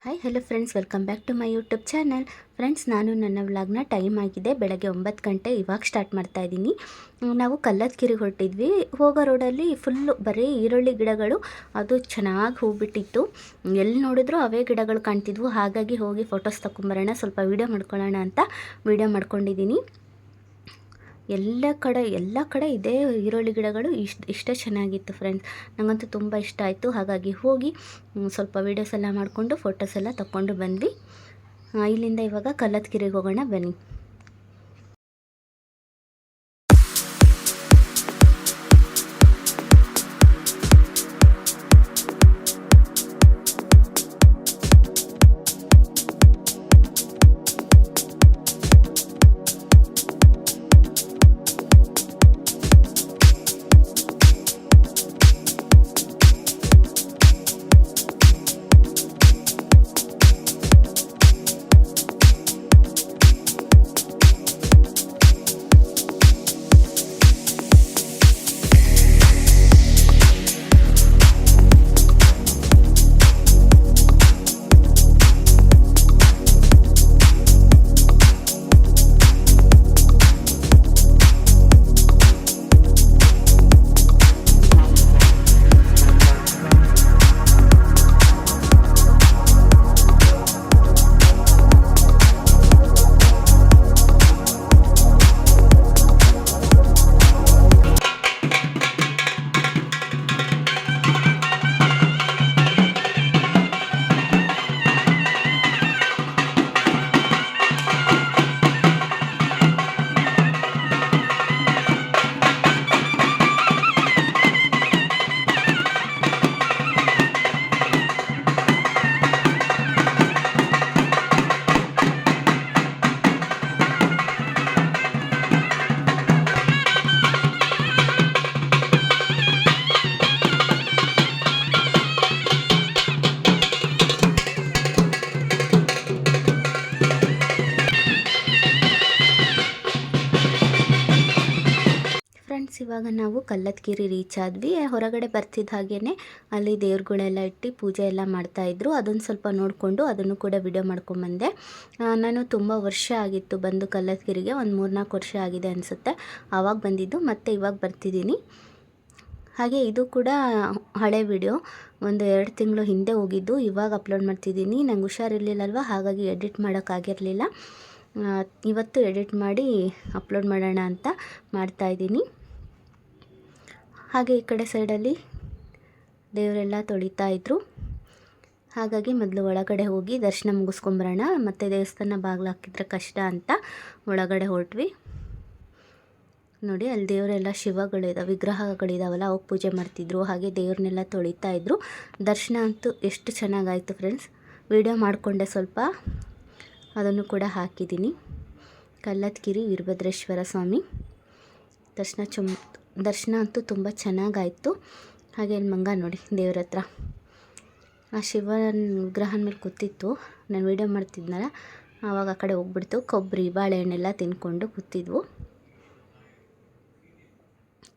Hi hello friends, welcome back to my YouTube channel. Friends, ನಾನು ನನ್ನ ವ್ಲಾಗ್ನ time ಆಗಿದೆ, ಬೆಳಗ್ಗೆ 9 ಗಂಟೆ. ಇವಾಗ ಸ್ಟಾರ್ಟ್ ಮಾಡ್ತಾ ಇದ್ದೀನಿ. ನಾವು ಕಲ್ಲತ್ಗಿರಿಗೆ ಹೊರಟಿದ್ವಿ. ಹೋಗೋ ರೋಡಲ್ಲಿ ಫುಲ್ಲು ಬರೀ ಈರುಳ್ಳಿ ಗಿಡಗಳು, ಅದು ಚೆನ್ನಾಗಿ ಹೋಗ್ಬಿಟ್ಟಿತ್ತು. ಎಲ್ಲಿ ನೋಡಿದ್ರೂ ಅವೇ ಗಿಡಗಳು ಕಾಣ್ತಿದ್ವು. ಹಾಗಾಗಿ ಹೋಗಿ ಫೋಟೋಸ್ ತಗೊಂಬರೋಣ, ಸ್ವಲ್ಪ ವೀಡಿಯೋ ಮಾಡ್ಕೊಳ್ಳೋಣ ಅಂತ ವೀಡಿಯೋ ಮಾಡ್ಕೊಂಡಿದ್ದೀನಿ. ಎಲ್ಲ ಕಡೆ ಇದೇ ಈರುಳ್ಳಿ ಗಿಡಗಳು ಇಷ್ಟೇ ಚೆನ್ನಾಗಿತ್ತು ಫ್ರೆಂಡ್ಸ್. ನನಗಂತೂ ತುಂಬ ಇಷ್ಟ ಆಯಿತು. ಹಾಗಾಗಿ ಹೋಗಿ ಸ್ವಲ್ಪ ವೀಡಿಯೋಸ್ ಎಲ್ಲ ಮಾಡಿಕೊಂಡು ಫೋಟೋಸ್ ಎಲ್ಲ ತಗೊಂಡು ಬಂದ್ವಿ. ಇಲ್ಲಿಂದ ಇವಾಗ ಕಲ್ಲತ್ಗಿರಿಗೆ ಹೋಗೋಣ ಬನ್ನಿ. ಫ್ರೆಂಡ್ಸ್, ಇವಾಗ ನಾವು ಕಲ್ಲತ್ಗಿರಿ ರೀಚ್ ಆದ್ವಿ. ಹೊರಗಡೆ ಬರ್ತಿದ್ದ ಹಾಗೇ ಅಲ್ಲಿ ದೇವ್ರುಗಳೆಲ್ಲ ಇಟ್ಟು ಪೂಜೆ ಎಲ್ಲ ಮಾಡ್ತಾಯಿದ್ರು. ಅದನ್ನು ಸ್ವಲ್ಪ ನೋಡಿಕೊಂಡು ಅದನ್ನು ಕೂಡ ವಿಡಿಯೋ ಮಾಡ್ಕೊಂಬಂದೆ. ನಾನು ತುಂಬ ವರ್ಷ ಆಗಿತ್ತು ಬಂದು ಕಲ್ಲತ್ಗಿರಿಗೆ, ಒಂದು 3-4 ವರ್ಷ ಆಗಿದೆ ಅನಿಸುತ್ತೆ. ಆವಾಗ ಬಂದಿದ್ದು, ಮತ್ತು ಇವಾಗ ಬರ್ತಿದ್ದೀನಿ. ಹಾಗೆ ಇದು ಕೂಡ ಹಳೆ ವಿಡಿಯೋ, ಒಂದು 2 ತಿಂಗಳು ಹಿಂದೆ ಹೋಗಿದ್ದು. ಇವಾಗ ಅಪ್ಲೋಡ್ ಮಾಡ್ತಿದ್ದೀನಿ. ನಂಗೆ ಹುಷಾರಿರಲಿಲ್ಲಲ್ವ, ಹಾಗಾಗಿ ಎಡಿಟ್ ಮಾಡೋಕ್ಕಾಗಿರಲಿಲ್ಲ. ಇವತ್ತು ಎಡಿಟ್ ಮಾಡಿ ಅಪ್ಲೋಡ್ ಮಾಡೋಣ ಅಂತ ಮಾಡ್ತಾಯಿದ್ದೀನಿ. ಹಾಗೆ ಈ ಕಡೆ ಸೈಡಲ್ಲಿ ದೇವರೆಲ್ಲ ತೊಳಿತಾ ಇದ್ರು. ಹಾಗಾಗಿ ಮೊದಲು ಒಳಗಡೆ ಹೋಗಿ ದರ್ಶನ ಮುಗಿಸ್ಕೊಂಬರೋಣ, ಮತ್ತು ದೇವಸ್ಥಾನ ಬಾಗಿಲು ಹಾಕಿದ್ರೆ ಕಷ್ಟ ಅಂತ ಒಳಗಡೆ ಹೊರಟ್ವಿ. ನೋಡಿ, ಅಲ್ಲಿ ದೇವರೆಲ್ಲ ವಿಗ್ರಹಗಳಿದಾವಲ್ಲ, ಅವಾಗ ಪೂಜೆ ಮಾಡ್ತಿದ್ರು. ಹಾಗೆ ದೇವ್ರನ್ನೆಲ್ಲ ತೊಳಿತಾ ಇದ್ರು. ದರ್ಶನ ಅಂತೂ ಎಷ್ಟು ಚೆನ್ನಾಗಾಯಿತು ಫ್ರೆಂಡ್ಸ್. ವಿಡಿಯೋ ಮಾಡಿಕೊಂಡೆ ಸ್ವಲ್ಪ, ಅದನ್ನು ಕೂಡ ಹಾಕಿದ್ದೀನಿ. ಕಲ್ಲತ್ಗಿರಿ ವೀರಭದ್ರೇಶ್ವರ ಸ್ವಾಮಿ ದರ್ಶನ ಅಂತೂ ತುಂಬ ಚೆನ್ನಾಗಾಯಿತು. ಹಾಗೆ ಅಲ್ಲಿ ಮಂಗ ನೋಡಿ ದೇವ್ರ ಹತ್ರ ಆ ಶಿವನ ವಿಗ್ರಹದ ಮೇಲೆ ಕೂತಿತ್ತು. ನಾನು ವೀಡಿಯೋ ಮಾಡ್ತಿದ್ನಲ್ಲ, ಆವಾಗ ಆ ಕಡೆ ಹೋಗ್ಬಿಡ್ತು. ಕೊಬ್ಬರಿ ಬಾಳೆಹಣ್ಣೆಲ್ಲ ತಿನ್ಕೊಂಡು ಕೂತಿದ್ವು.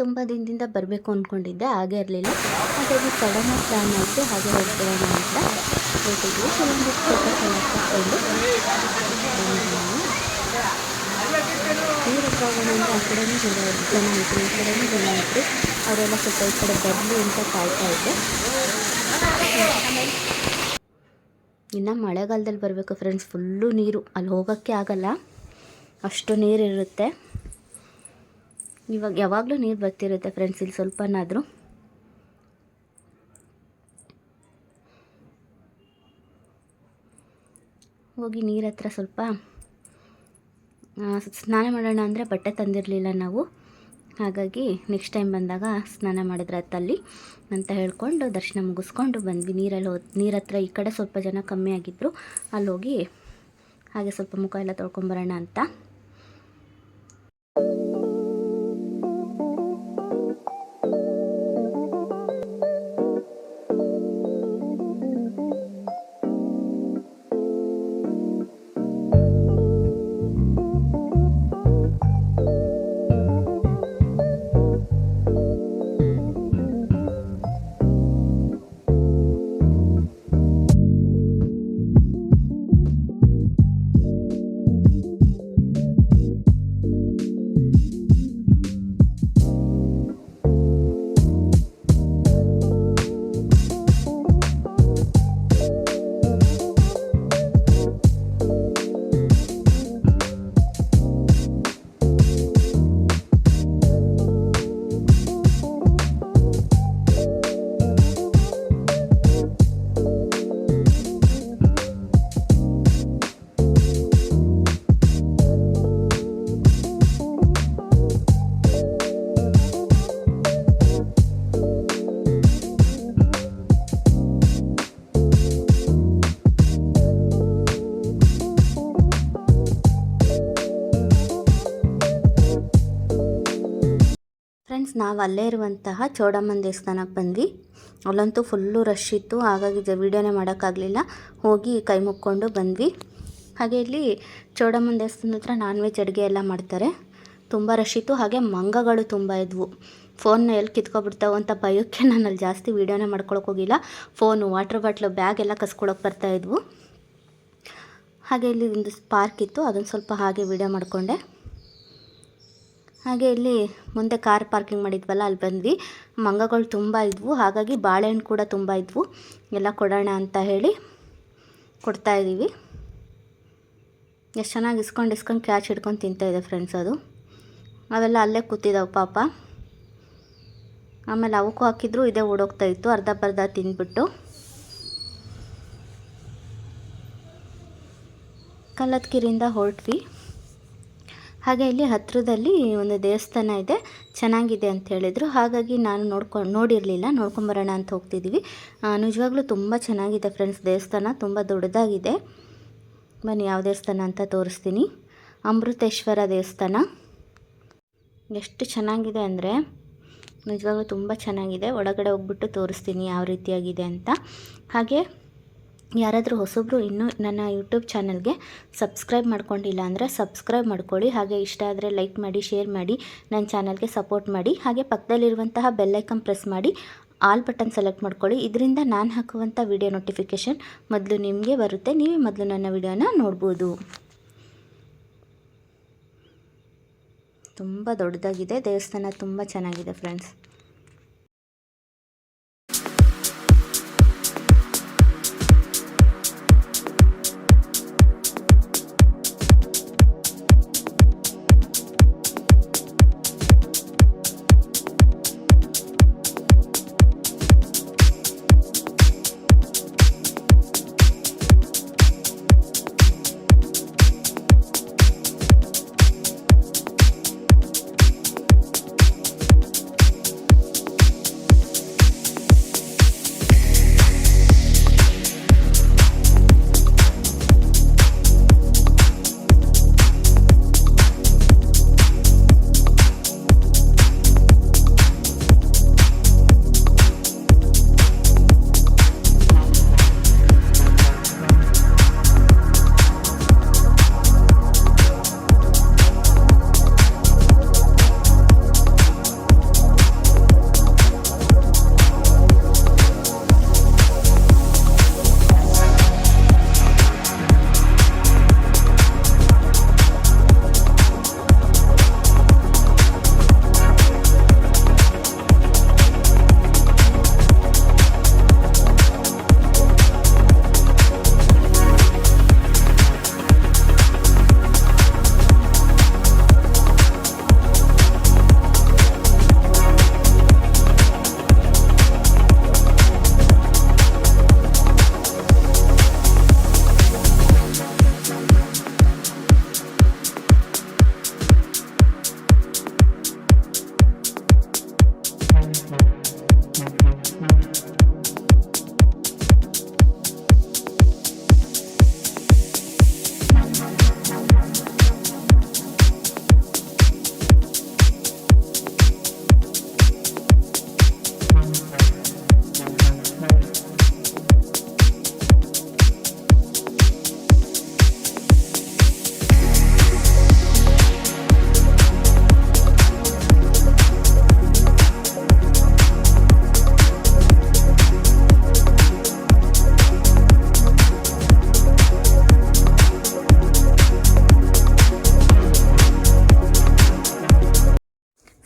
ತುಂಬ ದಿನದಿಂದ ಬರಬೇಕು ಅಂದ್ಕೊಂಡಿದ್ದೆ, ಹಾಗೆ ಇರಲಿಲ್ಲ. ಹಾಗಾಗಿ ಸಡನ್ನಾಗಿ ಪ್ಲ್ಯಾನ್ ಆಯಿತು. ಹಾಗೆ ಹೋಗ್ಬಿಡೋಣ ಅಂತ ಹೊರಟಿದ್ವಿ. ಕೆಲವೊಂದಿಷ್ಟು ಫೋಟೋಸ್ ಎಲ್ಲ ತಗೊಂಡು ನೀರು ಹೋಗೋಣ ಅಂದರೆ ಆ ಕಡೆಯೂ ಜನ ಇದ್ರು, ಈ ಕಡೆಯೂ ಜನ ಇದ್ರು. ಅವರೆಲ್ಲ ಸ್ವಲ್ಪ ಈ ಕಡೆ ಬರಲಿ ಅಂತ ಕಾಯ್ತಾ ಇದ್ದೆ. ಇನ್ನು ಮಳೆಗಾಲದಲ್ಲಿ ಬರಬೇಕು ಫ್ರೆಂಡ್ಸ್, ಫುಲ್ಲು ನೀರು, ಅಲ್ಲಿ ಹೋಗೋಕ್ಕೆ ಆಗಲ್ಲ, ಅಷ್ಟು ನೀರಿರುತ್ತೆ. ಇವಾಗ ಯಾವಾಗಲೂ ನೀರು ಬರ್ತಿರುತ್ತೆ ಫ್ರೆಂಡ್ಸ್, ಇಲ್ಲಿ ಸ್ವಲ್ಪನಾದರೂ. ಹೋಗಿ ನೀರ ಹತ್ರ ಸ್ವಲ್ಪ ಸ್ನಾನ ಮಾಡೋಣ ಅಂದರೆ ಬಟ್ಟೆ ತಂದಿರಲಿಲ್ಲ ನಾವು. ಹಾಗಾಗಿ ನೆಕ್ಸ್ಟ್ ಟೈಮ್ ಬಂದಾಗ ಸ್ನಾನ ಮಾಡಿದ್ರೆ ಅಲ್ಲಿ ಅಂತ ಹೇಳ್ಕೊಂಡು ದರ್ಶನ ಮುಗಿಸ್ಕೊಂಡು ಬಂದ್ವಿ. ನೀರ ಹತ್ರ ಈ ಕಡೆ ಸ್ವಲ್ಪ ಜನ ಕಮ್ಮಿ ಆಗಿದ್ದರು. ಅಲ್ಲಿ ಹೋಗಿ ಹಾಗೆ ಸ್ವಲ್ಪ ಮುಖ ಎಲ್ಲ ತೊಳ್ಕೊಂಬರೋಣ ಅಂತ. ನಾವು ಅಲ್ಲೇ ಇರುವಂತಹ ಚೌಡಮ್ಮನ ದೇವಸ್ಥಾನಕ್ಕೆ ಬಂದ್ವಿ. ಅಲ್ಲಂತೂ ಫುಲ್ಲು ರಶ್ ಇತ್ತು, ಹಾಗಾಗಿ ವೀಡಿಯೋನೇ ಮಾಡೋಕ್ಕಾಗಲಿಲ್ಲ. ಹೋಗಿ ಕೈ ಮುಕ್ಕೊಂಡು ಬಂದ್ವಿ. ಹಾಗೆ ಇಲ್ಲಿ ಚೌಡಮ್ಮನ ದೇವಸ್ಥಾನದ ಹತ್ರ ನಾನ್ ವೆಜ್ ಅಡುಗೆ ಎಲ್ಲ ಮಾಡ್ತಾರೆ. ತುಂಬ ರಶ್ ಇತ್ತು. ಹಾಗೆ ಮಂಗಗಳು ತುಂಬ ಇದ್ವು. ಫೋನ್ನ ಎಲ್ಲಿ ಕಿತ್ಕೊಬಿಡ್ತಾವೆ ಅಂತ ಭಯಕ್ಕೆ ನಾನು ಅಲ್ಲಿ ಜಾಸ್ತಿ ವೀಡಿಯೋನೇ ಮಾಡ್ಕೊಳಕ್ಕೆ ಹೋಗಿಲ್ಲ. ಫೋನು, ವಾಟರ್ ಬಾಟ್ಲು, ಬ್ಯಾಗ್ ಎಲ್ಲ ಕಸ್ಕೊಳಕ್ಕೆ ಬರ್ತಾಯಿದ್ವು. ಹಾಗೆ ಇಲ್ಲಿ ಒಂದು ಪಾರ್ಕ್ ಇತ್ತು, ಅದನ್ನು ಸ್ವಲ್ಪ ಹಾಗೆ ವೀಡಿಯೋ ಮಾಡಿಕೊಂಡೆ. ಹಾಗೆ ಇಲ್ಲಿ ಮುಂದೆ ಕಾರ್ ಪಾರ್ಕಿಂಗ್ ಮಾಡಿದ್ವಲ್ಲ, ಅಲ್ಲಿ ಬಂದ್ವಿ. ಮಂಗಗಳು ತುಂಬ ಇದ್ವು, ಹಾಗಾಗಿ ಬಾಳೆಹಣ್ಣು ಕೂಡ ತುಂಬ ಇದ್ವು. ಎಲ್ಲ ಕೊಡೋಣ ಅಂತ ಹೇಳಿ ಕೊಡ್ತಾಯಿದ್ದೀವಿ. ಎಷ್ಟು ಚೆನ್ನಾಗಿ ಇಸ್ಕೊಂಡು ಕ್ಯಾಚ್ ಹಿಡ್ಕೊಂಡು ತಿಂತಾಯಿದೆ ಫ್ರೆಂಡ್ಸ್. ಅವೆಲ್ಲ ಅಲ್ಲೇ ಕೂತಿದ್ದಾವೆ ಪಾಪ. ಆಮೇಲೆ ಅವಕ್ಕೂ ಹಾಕಿದ್ರು ಇದೇ ಓಡೋಗ್ತಾಯಿತ್ತು, ಅರ್ಧ ತಿಂದ್ಬಿಟ್ಟು. ಕಲ್ಲತ್ಗಿರಿಯಿಂದ ಹೊರಟ್ವಿ. ಹಾಗೆ ಇಲ್ಲಿ ಹತ್ತಿರದಲ್ಲಿ ಒಂದು ದೇವಸ್ಥಾನ ಇದೆ, ಚೆನ್ನಾಗಿದೆ ಅಂತ ಹೇಳಿದರು. ಹಾಗಾಗಿ ನಾನು ನೋಡಿರಲಿಲ್ಲ, ನೋಡ್ಕೊಂಬರೋಣ ಅಂತ ಹೋಗ್ತಿದ್ದೀವಿ. ನಿಜವಾಗ್ಲೂ ತುಂಬ ಚೆನ್ನಾಗಿದೆ ಫ್ರೆಂಡ್ಸ್. ದೇವಸ್ಥಾನ ತುಂಬ ದೊಡ್ಡದಾಗಿದೆ. ಬನ್ನಿ ಯಾವ ದೇವಸ್ಥಾನ ಅಂತ ತೋರಿಸ್ತೀನಿ. ಅಮೃತೇಶ್ವರ ದೇವಸ್ಥಾನ ಎಷ್ಟು ಚೆನ್ನಾಗಿದೆ ಅಂದರೆ ನಿಜವಾಗ್ಲೂ ತುಂಬ ಚೆನ್ನಾಗಿದೆ. ಒಳಗಡೆ ಹೋಗ್ಬಿಟ್ಟು ತೋರಿಸ್ತೀನಿ ಯಾವ ರೀತಿಯಾಗಿದೆ ಅಂತ. ಹಾಗೆ ಯಾರಾದರೂ ಹೊಸಬ್ರು ಇನ್ನೂ ನನ್ನ ಯೂಟ್ಯೂಬ್ ಚಾನಲ್ಗೆ ಸಬ್ಸ್ಕ್ರೈಬ್ ಮಾಡ್ಕೊಂಡಿಲ್ಲ ಅಂದರೆ ಸಬ್ಸ್ಕ್ರೈಬ್ ಮಾಡ್ಕೊಳ್ಳಿ. ಹಾಗೆ ಇಷ್ಟ ಆದರೆ ಲೈಕ್ ಮಾಡಿ, ಶೇರ್ ಮಾಡಿ, ನನ್ನ ಚಾನಲ್ಗೆ ಸಪೋರ್ಟ್ ಮಾಡಿ. ಹಾಗೆ ಪಕ್ಕದಲ್ಲಿರುವಂತಹ ಬೆಲ್ಲೈಕನ್ ಪ್ರೆಸ್ ಮಾಡಿ ಆಲ್ ಬಟನ್ ಸೆಲೆಕ್ಟ್ ಮಾಡ್ಕೊಳ್ಳಿ. ಇದರಿಂದ ನಾನು ಹಾಕುವಂಥ ವಿಡಿಯೋ ನೋಟಿಫಿಕೇಷನ್ ಮೊದಲು ನಿಮಗೆ ಬರುತ್ತೆ. ನೀವೇ ಮೊದಲು ನನ್ನ ವಿಡಿಯೋನ ನೋಡ್ಬೋದು. ತುಂಬ ದೊಡ್ಡದಾಗಿದೆ ದೇವಸ್ಥಾನ, ತುಂಬ ಚೆನ್ನಾಗಿದೆ ಫ್ರೆಂಡ್ಸ್.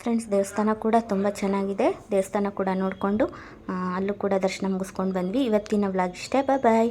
ಫ್ರೆಂಡ್ಸ್, ದೇವಸ್ಥಾನ ಕೂಡ ತುಂಬ ಚೆನ್ನಾಗಿದೆ. ದೇವಸ್ಥಾನ ಕೂಡ ನೋಡಿಕೊಂಡು ಅಲ್ಲೂ ಕೂಡ ದರ್ಶನ ಮುಗಿಸ್ಕೊಂಡು ಬಂದ್ವಿ. ಇವತ್ತಿನ ವ್ಲಾಗ್ ಇಷ್ಟೇ. ಬಾಯ್.